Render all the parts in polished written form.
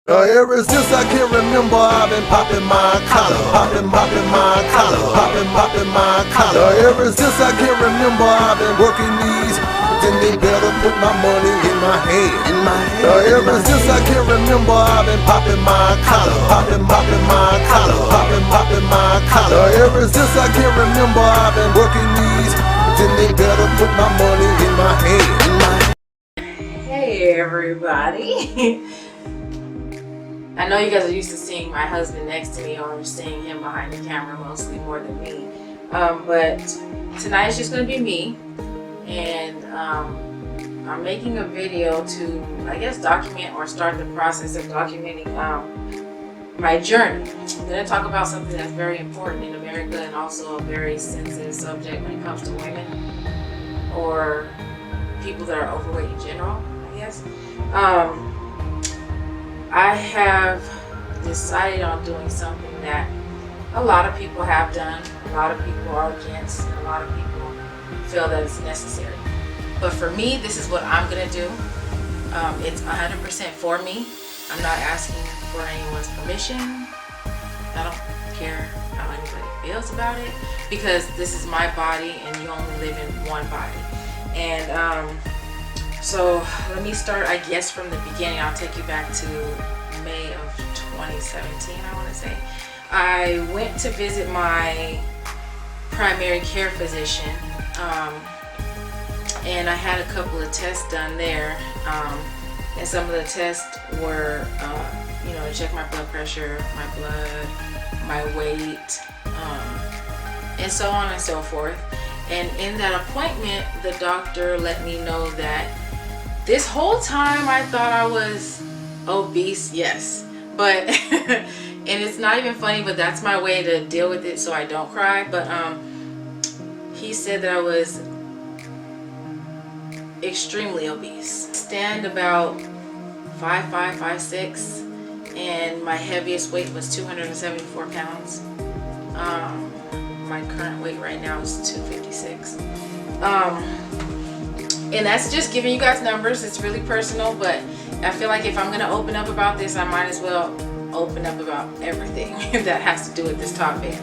Ever since I can remember, I've been popping my collar, popping my collar, popping my collar. Ever since I can remember, I've been working these. Then they better put my money in my hand, Ever since I can remember, I've been popping my collar, popping my collar, popping my collar. Ever since I can remember, I've been working these. Then they better put my money in my hand, Hey everybody. I know you guys are used to seeing my husband next to me or seeing him behind the camera mostly more than me. But tonight it's just going to be me. And I'm making a video to, I guess, document or start the process of documenting my journey. I'm going to talk about something that's very important in America and also a very sensitive subject when it comes to women or people that are overweight in general, I guess. I have decided on doing something that a lot of people have done, a lot of people are against, and a lot of people feel that it's necessary. But for me, this is what I'm gonna do. It's 100% for me. I'm not asking for anyone's permission. I don't care how anybody feels about it because this is my body and you only live in one body. And so let me start, I guess, from the beginning. I'll take you back to May of 2017, I want to say. I went to visit my primary care physician, and I had a couple of tests done there. And some of the tests were, to check my blood pressure, my blood, my weight, and so on and so forth. And in that appointment, the doctor let me know that this whole time I thought I was obese, yes. But, and it's not even funny, but that's my way to deal with it so I don't cry. But he said that I was extremely obese. Stand about 5'5", 5'6", and my heaviest weight was 274 pounds. My current weight right now is 256. And that's just giving you guys numbers. It's really personal, but I feel like if I'm gonna open up about this, I might as well open up about everything that has to do with this topic.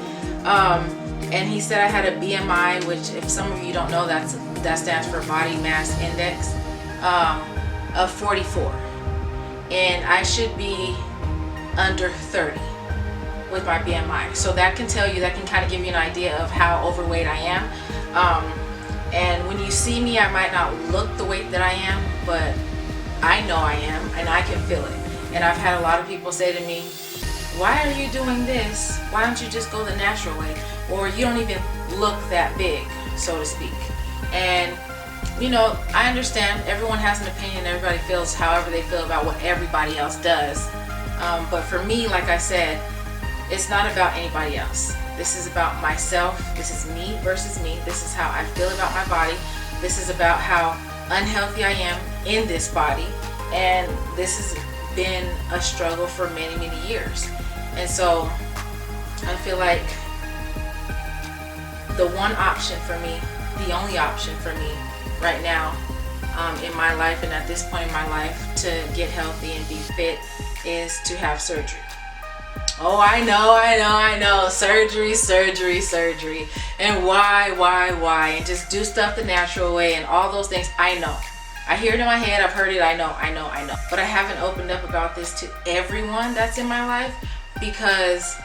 And he said I had a BMI, which, if some of you don't know, that stands for body mass index, of 44, and I should be under 30 with my BMI. So that can tell you, that can kind of give you an idea of how overweight I am. And when you see me, I might not look the weight that I am, but I know I am, and I can feel it. And I've had a lot of people say to me, why are you doing this? Why don't you just go the natural way? Or you don't even look that big, so to speak. And, I understand everyone has an opinion. Everybody feels however they feel about what everybody else does. But for me, like I said, it's not about anybody else. This is about myself. This is me versus me. This is how I feel about my body. This is about how unhealthy I am in this body. And this has been a struggle for many, many years. And so I feel like the one option for me, the only option for me right now in my life and at this point in my life to get healthy and be fit is to have surgery. Oh, I know. Surgery. And why? And just do stuff the natural way and all those things. I know. I hear it in my head. I've heard it. I know. But I haven't opened up about this to everyone that's in my life because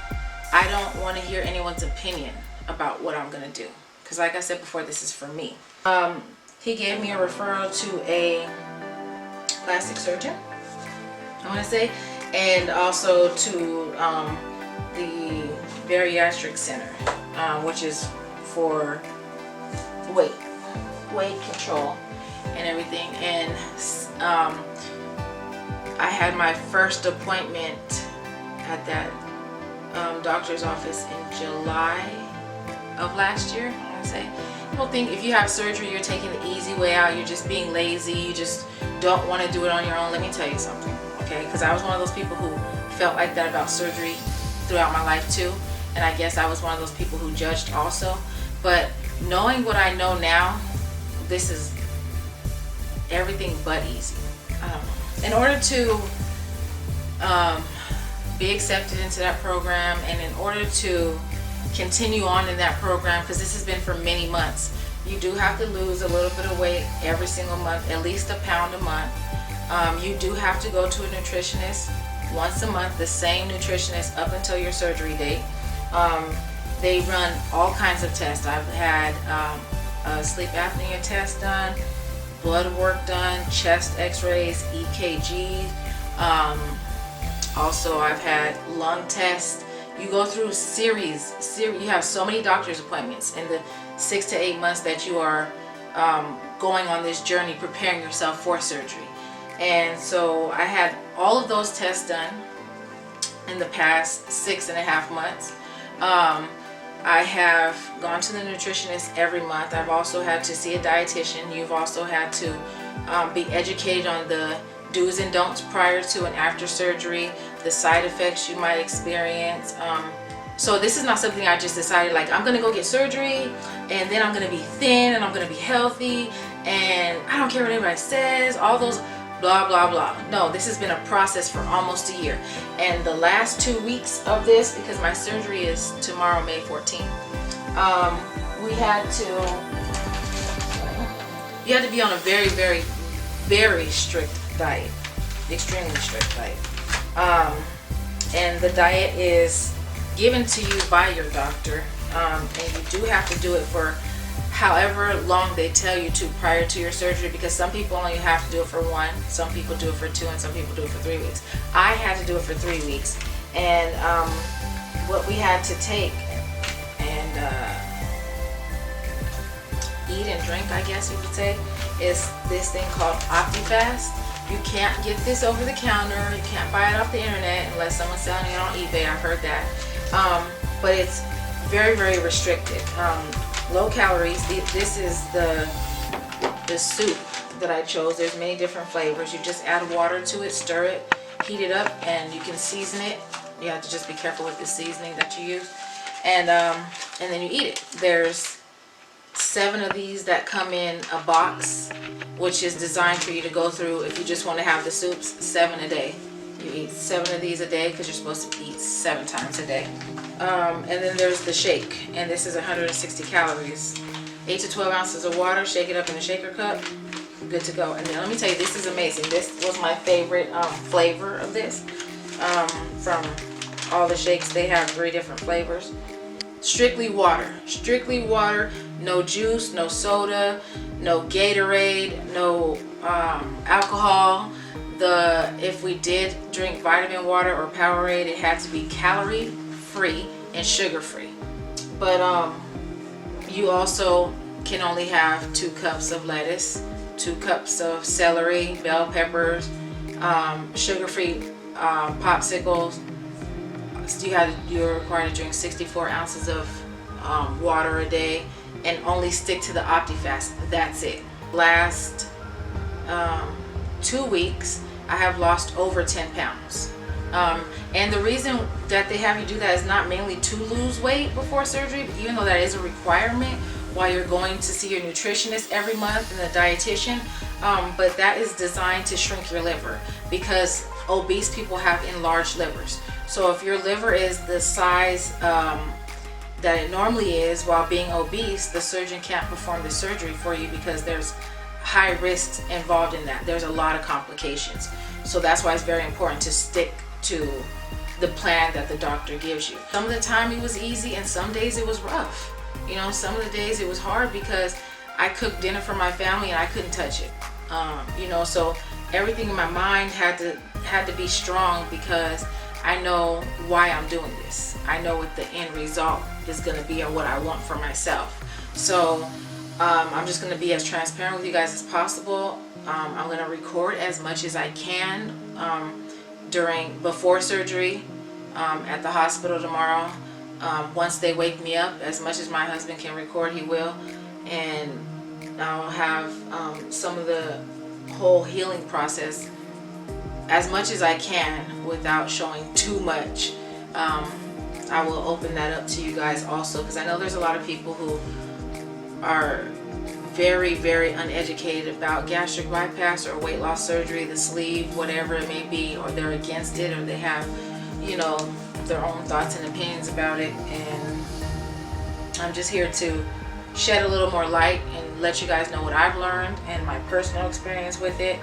I don't want to hear anyone's opinion about what I'm going to do. Because like I said before, this is for me. He gave me a referral to a plastic surgeon, I want to say, and also to the bariatric center, which is for weight control and everything. And I had my first appointment at that doctor's office in July of last year, I want to say. People think if you have surgery, you're taking the easy way out, you're just being lazy, you just don't want to do it on your own. Let me tell you something, okay? Because I was one of those people who felt like that about surgery throughout my life too, and I guess I was one of those people who judged also. But knowing what I know now, this is everything but easy. In order to be accepted into that program. And in order to continue on in that program, because this has been for many months, you do have to lose a little bit of weight every single month, at least a pound a month. You do have to go to a nutritionist once a month, the same nutritionist up until your surgery date. They run all kinds of tests. I've had a sleep apnea test done, blood work done, chest x-rays, EKG. Also, I've had lung tests. You go through series. You have so many doctor's appointments in the 6 to 8 months that you are going on this journey, preparing yourself for surgery. And so I had all of those tests done in the past 6.5 months. I have gone to the nutritionist every month. I've also had to see a dietitian. You've also had to be educated on the do's and don'ts prior to and after surgery, the side effects you might experience. So this is not something I just decided, like, I'm gonna go get surgery and then I'm gonna be thin and I'm gonna be healthy and I don't care what anybody says, all those blah blah blah. No, this has been a process for almost a year. And the last 2 weeks of this, because my surgery is tomorrow, May 14th, you had to be on a very, very, very strict diet, extremely strict diet. And the diet is given to you by your doctor, and you do have to do it for however long they tell you to prior to your surgery, because some people only have to do it for 1, some people do it for 2, and some people do it for 3 weeks. I had to do it for 3 weeks, and what we had to take and eat and drink, I guess you could say, is this thing called OptiFast. You can't get this over the counter, you can't buy it off the internet unless someone's selling it on eBay. I've heard that. But it's very, very restricted. Low calories. This is the soup that I chose. There's many different flavors. You just add water to it, stir it, heat it up, and you can season it. You have to just be careful with the seasoning that you use, and then you eat it. There's 7 of these that come in a box, which is designed for you to go through if you just want to have the soups. 7 a day. You eat 7 of these a day because you're supposed to eat 7 times a day. And then there's the shake, and this is 160 calories. 8 to 12 ounces of water, shake it up in a shaker cup, good to go. And then let me tell you, this is amazing. This was my favorite flavor of this. From all the shakes, they have 3 different flavors. Strictly water, no juice, no soda, no Gatorade, no alcohol. If we did drink vitamin water or Powerade, it had to be calorie free and sugar free. But you also can only have 2 cups of lettuce, 2 cups of celery, bell peppers, sugar free popsicles. You're required to drink 64 ounces of water a day, and only stick to the OptiFast. That's it. Last 2 weeks, I have lost over 10 pounds. And the reason that they have you do that is not mainly to lose weight before surgery, even though that is a requirement while you're going to see your nutritionist every month and the dietitian, but that is designed to shrink your liver, because obese people have enlarged livers. So if your liver is the size that it normally is while being obese, the surgeon can't perform the surgery for you because there's high risks involved in that. There's a lot of complications. So that's why it's very important to stick to the plan that the doctor gives you. Some of the time it was easy, and some days it was rough. You know, some of the days it was hard because I cooked dinner for my family and I couldn't touch it. You know, so everything in my mind had to be strong, because I know why I'm doing this. I know what the end result is going to be, or what I want for myself. So I'm just going to be as transparent with you guys as possible. I'm going to record as much as I can before surgery at the hospital tomorrow. Once they wake me up, as much as my husband can record, he will. And I'll have some of the whole healing process as much as I can without showing too much. I will open that up to you guys also, because I know there's a lot of people who are very, very uneducated about gastric bypass or weight loss surgery, the sleeve, whatever it may be, or they're against it, or they have, you know, their own thoughts and opinions about it. And I'm just here to shed a little more light and let you guys know what I've learned and my personal experience with it.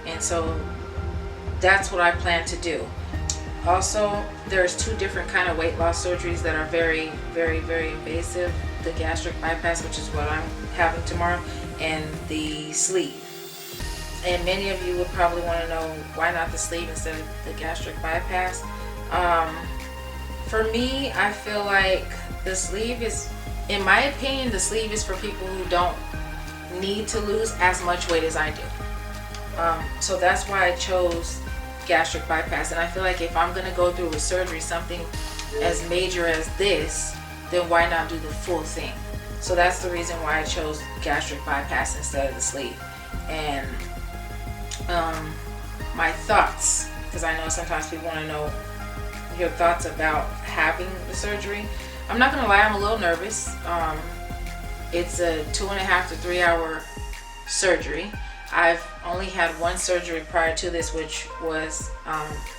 And so that's what I plan to do. Also, there's 2 different kind of weight loss surgeries that are very, very, very invasive. The gastric bypass, which is what I'm having tomorrow, and the sleeve. And many of you would probably want to know, why not the sleeve instead of the gastric bypass? For me, I feel like the sleeve is, in my opinion, the sleeve is for people who don't need to lose as much weight as I do. So that's why I chose gastric bypass. And I feel like if I'm going to go through with surgery, something as major as this, then why not do the full thing? So that's the reason why I chose gastric bypass instead of the sleeve. And my thoughts, because I know sometimes people want to know your thoughts about having the surgery. I'm not gonna lie, I'm a little nervous. It's a 2.5 to 3 hour surgery. I've only had one surgery prior to this, which was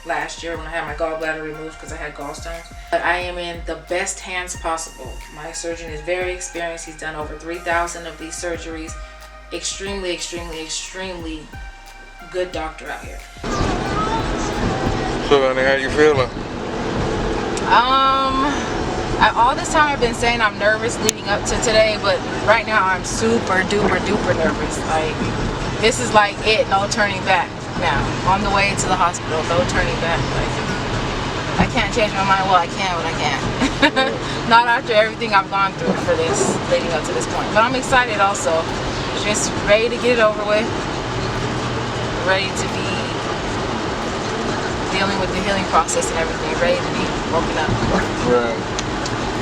last year when I had my gallbladder removed because I had gallstones. But I am in the best hands possible. My surgeon is very experienced. He's done over 3,000 of these surgeries. Extremely, extremely, extremely good doctor out here. So, honey, how you feeling? All this time I've been saying I'm nervous leading up to today, but right now I'm super duper duper nervous. Like, this is like it, no turning back now. On the way to the hospital, no turning back. Like, I can't change my mind. Well, I can, but I can't. Not after everything I've gone through for this, leading up to this point. But I'm excited also. Just ready to get it over with. Ready to be dealing with the healing process and everything. Ready to be woken up. Right.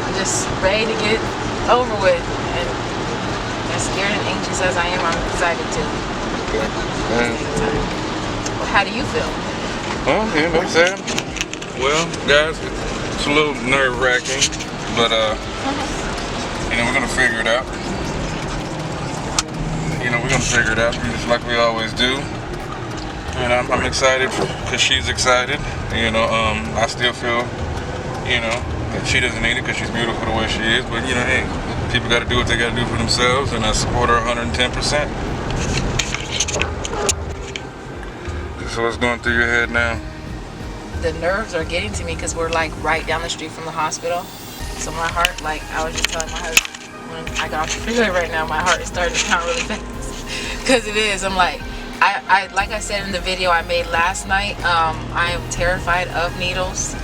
I'm just ready to get it over with. And as scared and anxious as I am, I'm excited too. Okay. Well, how do you feel? Well, you know what I'm saying? Well, guys, it's a little nerve-wracking, but you know, we're gonna figure it out. You know, we're gonna figure it out, just like we always do. And I'm excited because she's excited. You know, I still feel, you know, that she doesn't need it because she's beautiful the way she is. But you know, hey, people got to do what they got to do for themselves, and I support her 110%. So what's going through your head now? The nerves are getting to me because we're like right down the street from the hospital. So my heart, like I was just telling my husband when I got off the freeway right now, my heart is starting to pound really fast. Because it is. I'm like, I like I said in the video I made last night, I am terrified of needles.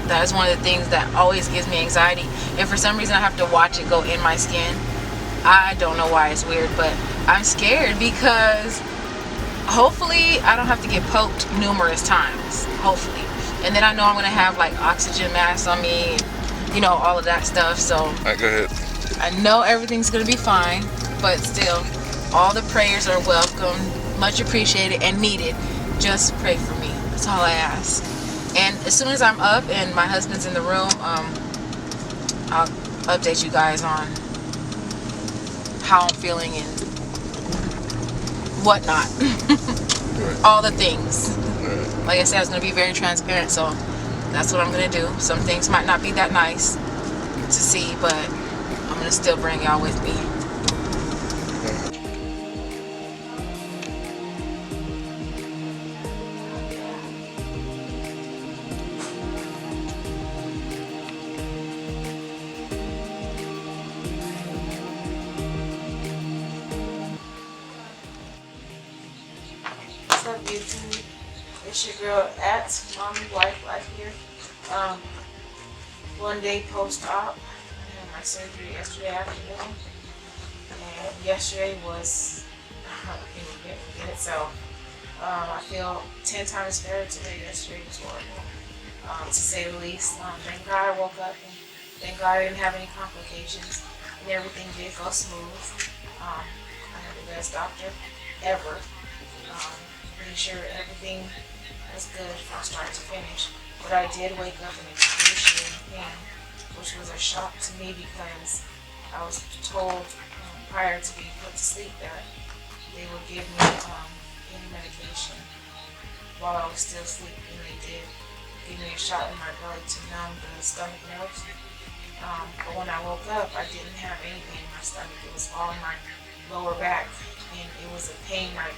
That is one of the things that always gives me anxiety. And for some reason I have to watch it go in my skin. I don't know why, it's weird, but I'm scared because hopefully I don't have to get poked numerous times, hopefully. And then I know I'm gonna have like oxygen masks on me, and, you know, all of that stuff. So All right, go ahead. I know everything's gonna be fine, but still, all the prayers are welcome, much appreciated and needed. Just pray for me. That's all I ask. And as soon as I'm up and my husband's in the room, I'll update you guys on how I'm feeling and whatnot. All the things. Like I said, I was going to be very transparent, so that's what I'm going to do. Some things might not be that nice to see, but I'm going to still bring y'all with me. What's up, YouTube? It's your girl at Mommy Wife Life here. One day post-op. I had my surgery yesterday afternoon, and yesterday was I feel 10 times better today. Yesterday was horrible, to say the least. Thank God I woke up, and thank God I didn't have any complications, and everything did go smooth. I had the best doctor ever. Pretty sure everything was good from start to finish, but I did wake up in excruciating pain, which was a shock to me because I was told prior to being put to sleep that they would give me pain medication while I was still asleep, and they did give me a shot in my belly to numb the stomach nerves. But when I woke up, I didn't have any pain in my stomach. It was all in my lower back, and it was a pain like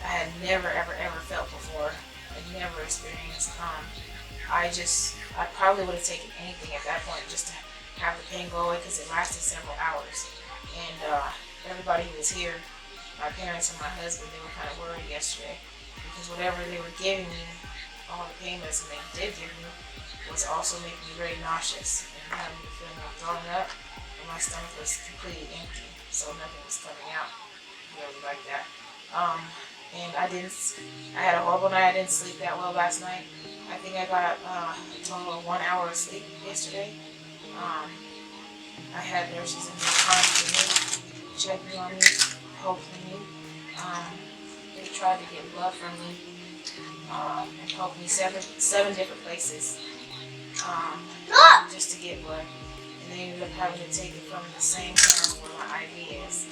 I had never ever felt before. I'd never experienced. I probably would have taken anything at that point just to have the pain go away, because it lasted several hours. And everybody who was here, my parents and my husband, they were kind of worried yesterday, because whatever they were giving me, all the pain medicine they did give me, was also making me very nauseous and having me feeling like throwing up, and my stomach was completely empty, so nothing was coming out really like that. And I had a horrible night. I didn't sleep that well last night. I think I got a total of 1 hour of sleep yesterday. I had nurses in here constantly checking on me, poking me. They tried to get blood from me and poked me seven different places just to get blood. And they ended up having to take it from the same hand where my IV is.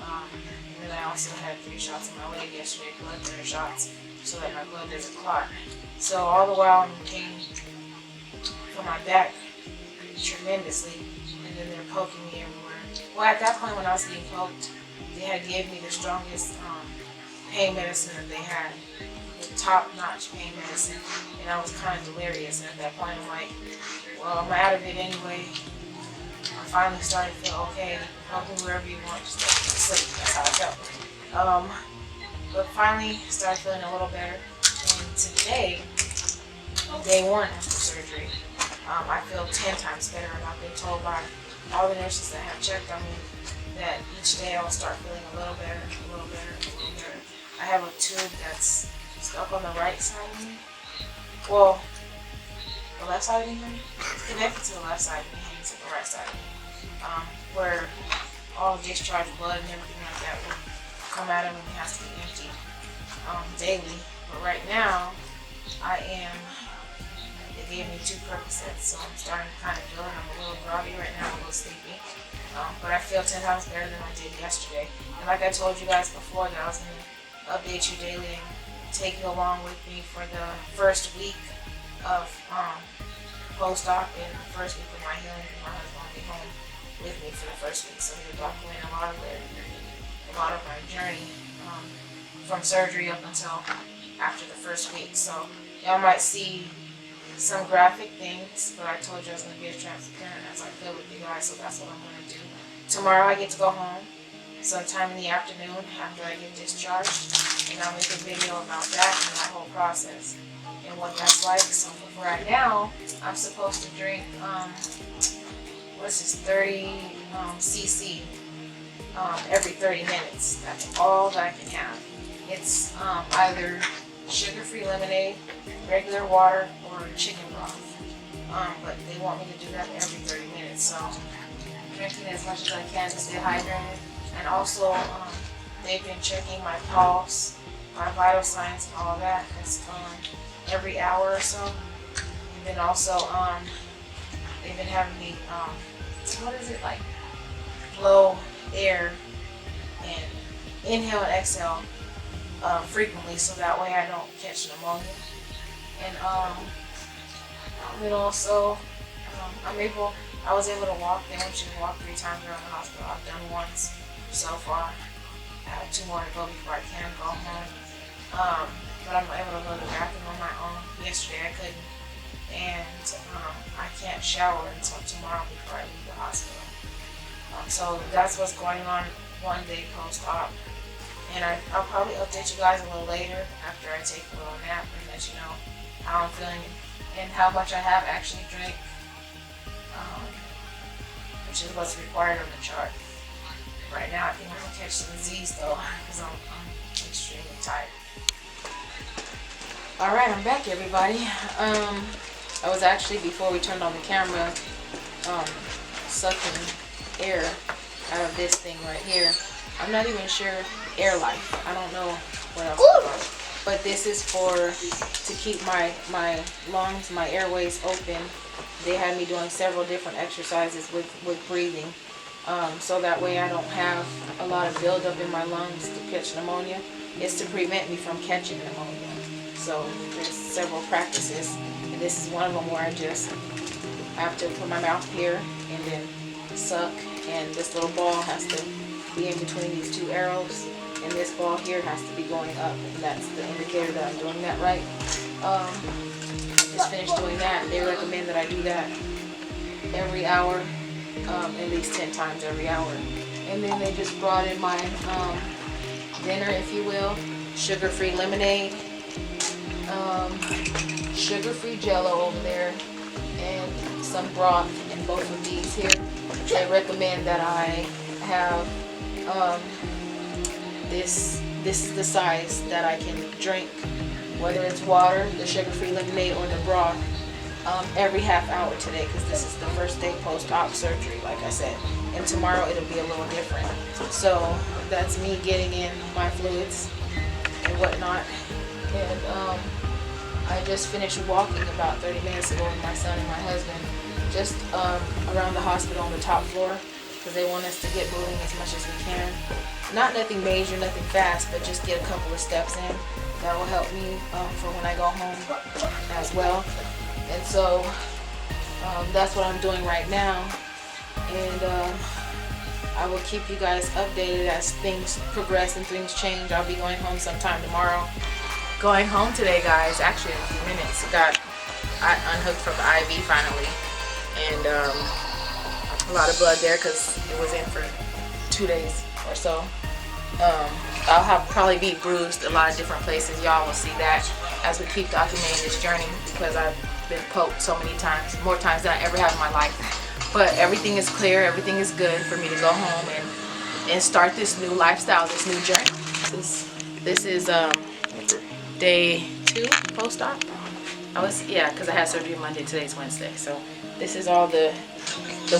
And then I also had 3 shots in my leg yesterday, blood thinner shots, so that my blood doesn't clot. So all the while I'm in pain from my back tremendously, and then they're poking me everywhere. Well, at that point when I was being poked, they had gave me the strongest pain medicine that they had, the top-notch pain medicine, and I was kind of delirious. And at that point I'm like, well, I'm out of it anyway. I finally started to feel okay. Poke me wherever you want, just like sleep. That's how I felt. But finally started feeling a little better. And today, day 1 after surgery, I feel 10 times better, and I've been told by all the nurses that have checked on me that each day I'll start feeling a little better, a little better, a little better. I have a tube that's stuck on the right side of me. Well, the left side of me, it's connected to the left side of me, hangs to the right side of me, where all discharged blood and everything like that will come out of it, and it has to be emptied daily. But right now, they gave me 2 Percocets, so I'm starting to kind of feel it. I'm a little groggy right now, a little sleepy. But I feel 10 times better than I did yesterday. And like I told you guys before, that I was going to update you daily and take you along with me for the first week of post-op and the first week of my healing. My husband will be home with me for the first week, so he'll document a lot of my journey from surgery up until after the first week. So y'all might see some graphic things, but I told you I was going to be as transparent as I could with you guys, so that's what I'm going to do. Tomorrow I get to go home sometime in the afternoon after I get discharged, and I'll make a video about that and that whole process and what that's like. So for right now, I'm supposed to drink, 30 cc every 30 minutes. That's all that I can have. It's either sugar-free lemonade, regular water, or chicken broth. But they want me to do that every 30 minutes, so I'm drinking as much as I can to stay hydrated. And also, they've been checking my pulse, my vital signs, and all that. It's every hour or so. And then also, they've been having me, blow air and inhale and exhale frequently, so that way I don't catch pneumonia. And then also, I was able to walk. They want you to walk 3 times around the hospital. I've done once so far. I have 2 more to go before I can go home. But I'm able to go to the bathroom on my own. Yesterday I couldn't. And I can't shower until tomorrow before I leave the hospital. So that's what's going on one day post-op. And I'll probably update you guys a little later after I take a little nap and let you know how I'm feeling and how much I have actually drank, which is what's required on the chart. Right now I think I'm going to catch some Z's though, because I'm extremely tired. Alright, I'm back, everybody. I was actually, before we turned on the camera, sucking air out of this thing right here. I'm not even sure, air life. I don't know what else it's called. But this is to keep my lungs, my airways open. They had me doing several different exercises with breathing. so that way I don't have a lot of buildup in my lungs to catch pneumonia. It's to prevent me from catching pneumonia. So there's several practices, and this is one of them where I just have to put my mouth here and then suck, and this little ball has to be in between these two arrows, and this ball here has to be going up, and that's the indicator that I'm doing that right. Just finished doing that. They recommend that I do that every hour, at least 10 times every hour. And then they just brought in my dinner, if you will, sugar-free lemonade, sugar-free Jello over there, and some broth in both of these here. They recommend that I have this is the size that I can drink, whether it's water, the sugar-free lemonade, or the broth, every half hour today, because this is the first day post-op surgery, like I said, and tomorrow it'll be a little different. So that's me getting in my fluids and whatnot. And I just finished walking about 30 minutes ago with my son and my husband, just around the hospital on the top floor, because they want us to get moving as much as we can. Not nothing major, nothing fast, but just get a couple of steps in. That will help me for when I go home as well. And so that's what I'm doing right now. And I will keep you guys updated as things progress and things change. I'll be going home sometime tomorrow. Going home today, guys, actually in a few minutes. I unhooked from the IV finally. And a lot of blood there because it was in for 2 days or so. I'll probably be bruised a lot of different places. Y'all will see that as we keep documenting this journey, because I've been poked so many times, more times than I ever have in my life. But everything is clear, everything is good for me to go home and start this new lifestyle, this new journey. This is day 2 post-op. Because I had surgery Monday, today's Wednesday. So this is all the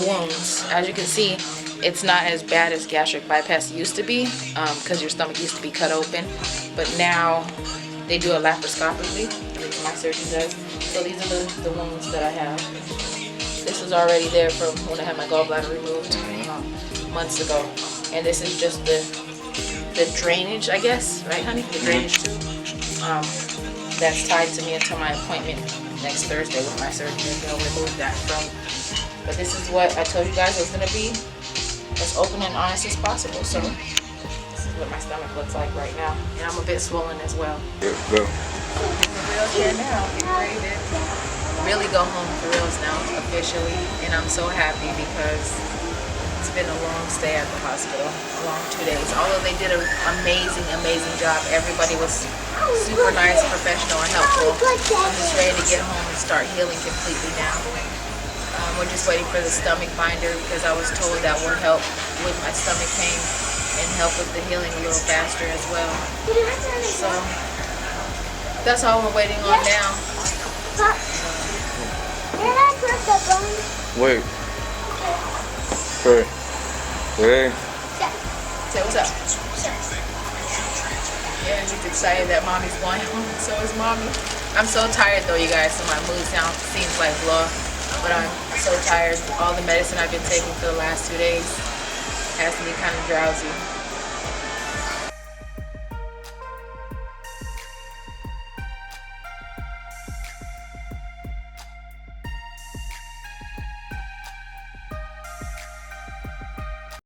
wounds. As you can see, it's not as bad as gastric bypass used to be, because your stomach used to be cut open, but now they do it laparoscopically, at least my surgeon does. So these are the wounds that I have. This was already there from when I had my gallbladder removed months ago, and this is just the drainage, I guess, right, honey? The drainage tube that's tied to me until my appointment next Thursday with my surgeon. They'll remove that from. But this is what I told you guys it was going to be, as open and honest as possible. So this is what my stomach looks like right now, and I'm a bit swollen as well. Yeah, go. I'm in the wheelchair now, getting ready to really go home for reals now, officially, and I'm so happy because it's been a long stay at the hospital, a long 2 days. Although they did an amazing job. Everybody was super nice, professional, and helpful. I'm just ready to get home and start healing completely now. We're just waiting for the stomach binder, because I was told that will help with my stomach pain and help with the healing a little faster as well. So that's all we're waiting on now. Wait. Hey. Say what's up. Yeah, he's excited that mommy's going home. So is mommy. I'm so tired though, you guys. So my mood seems like blah. But I'm so tired. All the medicine I've been taking for the last 2 days has me kind of drowsy.